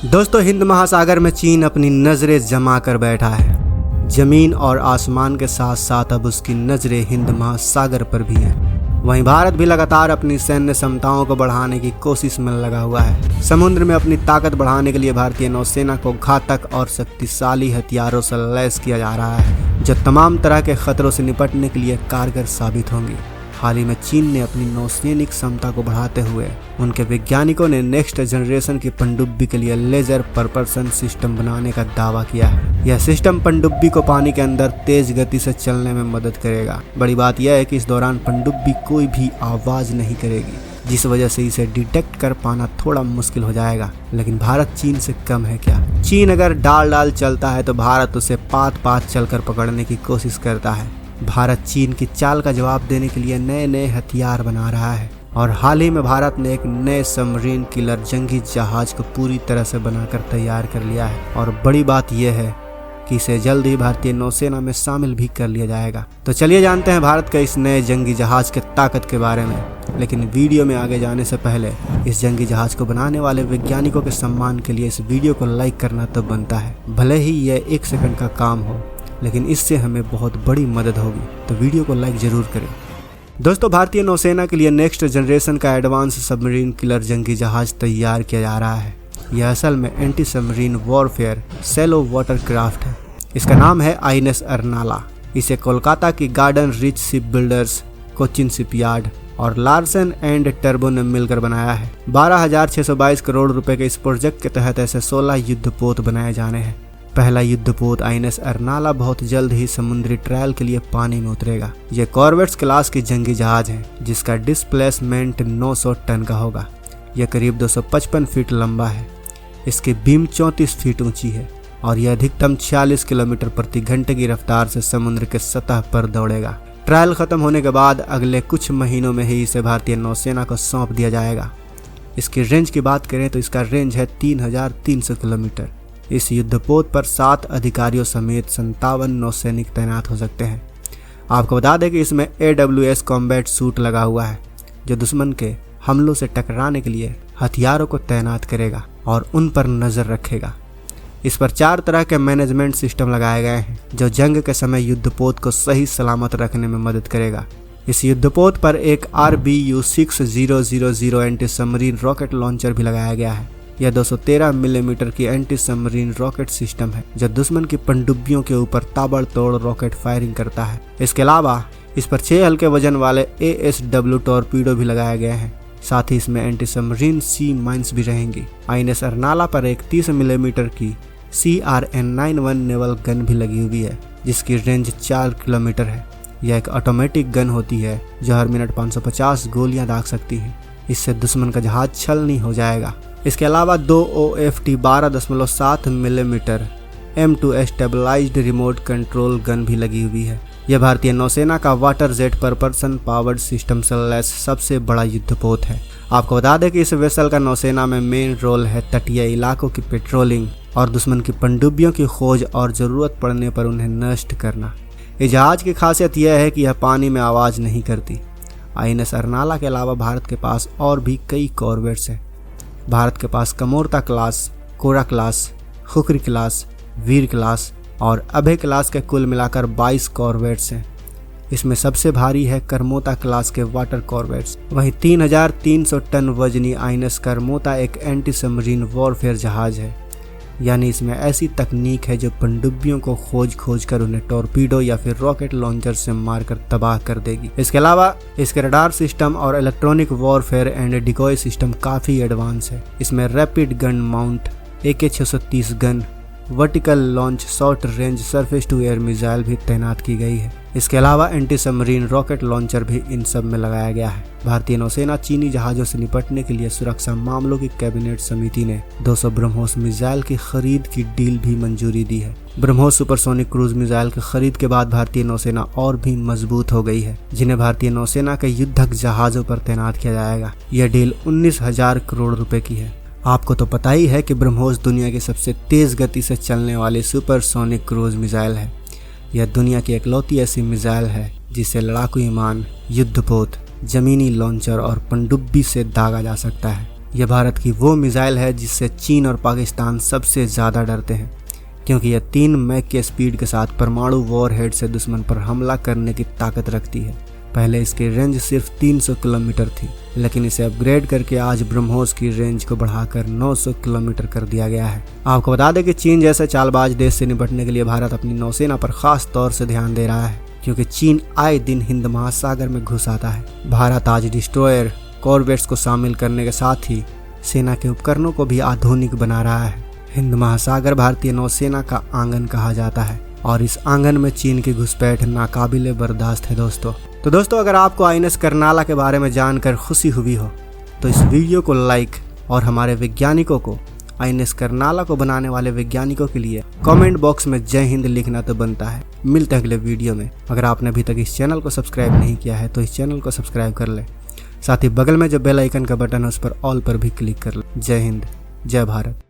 दोस्तों, हिंद महासागर में चीन अपनी नज़रें जमा कर बैठा है। जमीन और आसमान के साथ साथ अब उसकी नज़रें हिंद महासागर पर भी हैं। वहीं भारत भी लगातार अपनी सैन्य क्षमताओं को बढ़ाने की कोशिश में लगा हुआ है। समुद्र में अपनी ताकत बढ़ाने के लिए भारतीय नौसेना को घातक और शक्तिशाली हथियारों से लैस किया जा रहा है, जो तमाम तरह के खतरों से निपटने के लिए कारगर साबित होंगी। हाल ही में चीन ने अपनी नौसैनिक क्षमता को बढ़ाते हुए उनके वैज्ञानिकों ने नेक्स्ट जनरेशन की पनडुब्बी के लिए लेजर प्रपल्शन सिस्टम बनाने का दावा किया है। यह सिस्टम पनडुब्बी को पानी के अंदर तेज गति से चलने में मदद करेगा। बड़ी बात यह है कि इस दौरान पनडुब्बी कोई भी आवाज नहीं करेगी, जिस वजह से इसे डिटेक्ट कर पाना थोड़ा मुश्किल हो जाएगा। लेकिन भारत चीन से कम है क्या? चीन अगर डाल चलता है तो भारत उसे पात चलकर पकड़ने की कोशिश करता है। भारत चीन की चाल का जवाब देने के लिए नए नए हथियार बना रहा है और हाल ही में भारत ने एक नए सबमरीन किलर जंगी जहाज को पूरी तरह से बनाकर तैयार कर लिया है। और बड़ी बात यह है कि इसे जल्द ही भारतीय नौसेना में शामिल भी कर लिया जाएगा। तो चलिए जानते हैं भारत के इस नए जंगी जहाज के ताकत के बारे में। लेकिन वीडियो में आगे जाने से पहले इस जंगी जहाज को बनाने वाले वैज्ञानिकों के सम्मान के लिए इस वीडियो को लाइक करना तो बनता है। भले ही यह 1 सेकंड का काम हो, लेकिन इससे हमें बहुत बड़ी मदद होगी, तो वीडियो को लाइक जरूर करें। दोस्तों, भारतीय नौसेना के लिए नेक्स्ट जनरेशन का एडवांस सबमरीन किलर जंगी जहाज तैयार किया जा रहा है। यह असल में anti submarine warfare shallow water craft है। इसका नाम है आईएनएस अर्नाला। इसे कोलकाता की garden rich ship builders, Cochin shipyard और लार्सन एंड टर्बो ने मिलकर बनाया है। 12,622 करोड़ रुपए के इस प्रोजेक्ट के तहत ऐसे 16 युद्धपोत बनाए जाने हैं। पहला युद्धपोत आईएनएस अर्नाला बहुत जल्द ही समुद्री ट्रायल के लिए पानी में उतरेगा। यह कॉर्वेट्स क्लास की जंगी जहाज है, जिसका डिस्प्लेसमेंट 900 टन का होगा। यह करीब 255 फीट लंबा है। इसकी बीम 34 फीट ऊंची है और यह अधिकतम 46 किलोमीटर प्रति घंटे की रफ्तार से समुद्र के सतह पर दौड़ेगा। ट्रायल खत्म होने के बाद अगले कुछ महीनों में ही इसे भारतीय नौसेना को सौंप दिया जाएगा। इसकी रेंज की बात करें तो इसका रेंज है 3,300 किलोमीटर। इस युद्धपोत पर 7 अधिकारियों समेत 57 नौसैनिक तैनात हो सकते हैं। आपको बता दें कि इसमें AWS कॉम्बैट सूट लगा हुआ है, जो दुश्मन के हमलों से टकराने के लिए हथियारों को तैनात करेगा और उन पर नजर रखेगा। इस पर 4 तरह के मैनेजमेंट सिस्टम लगाए गए हैं, जो जंग के समय युद्धपोत को सही सलामत रखने में मदद करेगा। इस युद्धपोत पर एक RBU-6000 anti submarine rocket launcher भी लगाया गया है। यह 213 मिलीमीटर की एंटी सबमरीन रॉकेट सिस्टम है, जो दुश्मन की पनडुब्बियों के ऊपर ताबड़तोड़ रॉकेट फायरिंग करता है। इसके अलावा इस पर 6 हल्के वजन वाले ASW टॉर्पीडो भी लगाए गए हैं। साथ ही इसमें एंटी सबमरीन सी माइंस भी रहेंगी। आईएनएस अर्नाला पर एक 30 मिलीमीटर की CRN-91 नेवल गन भी लगी हुई है, जिसकी रेंज 4 किलोमीटर है। यह एक ऑटोमेटिक गन होती है जो हर मिनट 550 गोलियां दाग सकती है। इससे दुश्मन का जहाज छलनी हो जाएगा। इसके अलावा 2 OFT 12.7 millimetre M2 stabilised remote control gun भी लगी हुई है। यह भारतीय नौसेना का water jet propulsion powered system से लैस सबसे बड़ा युद्धपोत है। आपको बता दें कि इस वेसल का नौसेना में मेन रोल है तटीय इलाकों की पेट्रोलिंग और दुश्मन की पनडुब्बियों की खोज और जरूरत पड़ने पर उन्हें नष्ट करना। इस जहाज की खासियत यह है कि यह पानी में आवाज़ नहीं करती। आईएनएस अर्नाला के अलावा भारत के पास और भी कई कॉर्वेट्स हैं। भारत के पास कमोरता क्लास, कोरा क्लास, खुखरी क्लास, वीर क्लास और अभय क्लास के कुल मिलाकर 22 कॉर्वेट्स हैं। इसमें सबसे भारी है करमोता क्लास के वाटर कॉर्वेट्स। वहीं 3,300 टन वजनी आईएनएस करमोता एक एंटी सबमरीन वॉरफेयर जहाज है। यानी इसमें ऐसी तकनीक है जो पनडुब्बियों को खोज कर उन्हें टॉर्पीडो या फिर रॉकेट लॉन्चर से मारकर तबाह कर देगी। इसके अलावा इसके रडार सिस्टम और electronic warfare and decoy system काफ़ी एडवांस है। इसमें रैपिड गन माउंट, AK-630 गन, vertical launch short range surface to air missile भी तैनात की गई है। इसके अलावा एंटी सबमरीन रॉकेट लॉन्चर भी इन सब में लगाया गया है। भारतीय नौसेना चीनी जहाज़ों से निपटने के लिए सुरक्षा मामलों की कैबिनेट समिति ने 200 ब्रह्मोस मिसाइल की खरीद की डील भी मंजूरी दी है। ब्रह्मोस सुपरसोनिक क्रूज मिसाइल की खरीद के बाद भारतीय नौसेना और भी मजबूत हो गई है, जिन्हें भारतीय नौसेना के युद्धक जहाज़ों पर तैनात किया जाएगा। यह डील 19,000 करोड़ रुपए की है। आपको तो पता ही है कि ब्रह्मोस दुनिया की सबसे तेज गति से चलने वाली सुपरसोनिक क्रूज मिसाइल है। यह दुनिया की इकलौती ऐसी मिसाइल है जिसे लड़ाकू विमान, युद्धपोत, जमीनी लॉन्चर और पनडुब्बी से दागा जा सकता है। यह भारत की वो मिसाइल है जिससे चीन और पाकिस्तान सबसे ज़्यादा डरते हैं, क्योंकि यह 3 मैक के स्पीड के साथ परमाणु वॉरहेड से दुश्मन पर हमला करने की ताकत रखती है। पहले इसकी रेंज सिर्फ 300 किलोमीटर थी, लेकिन इसे अपग्रेड करके आज ब्रह्मोस की रेंज को बढ़ाकर 900 किलोमीटर कर दिया गया है। आपको बता दें कि चीन जैसे चालबाज देश से निपटने के लिए भारत अपनी नौसेना पर खास तौर से ध्यान दे रहा है, क्योंकि चीन आए दिन हिंद महासागर में घुस आता है। भारत आज डिस्ट्रॉयर, कॉर्वेट्स को शामिल करने के साथ ही सेना के उपकरणों को भी आधुनिक बना रहा है। हिंद महासागर भारतीय नौसेना का आंगन कहा जाता है और इस आंगन में चीन की घुसपैठ नाकाबिले बर्दाश्त है दोस्तों। तो दोस्तों, अगर आपको INS करनाला के बारे में जानकर खुशी हुई हो तो इस वीडियो को लाइक और हमारे वैज्ञानिकों को, INS करनाला को बनाने वाले वैज्ञानिकों के लिए कमेंट बॉक्स में जय हिंद लिखना तो बनता है। मिलते हैं अगले वीडियो में। अगर आपने अभी तक इस चैनल को सब्सक्राइब नहीं किया है तो इस चैनल को सब्सक्राइब कर ले, साथ ही बगल में जो बेल आइकन का बटन है उस पर ऑल पर भी क्लिक कर ले। जय हिंद, जय भारत।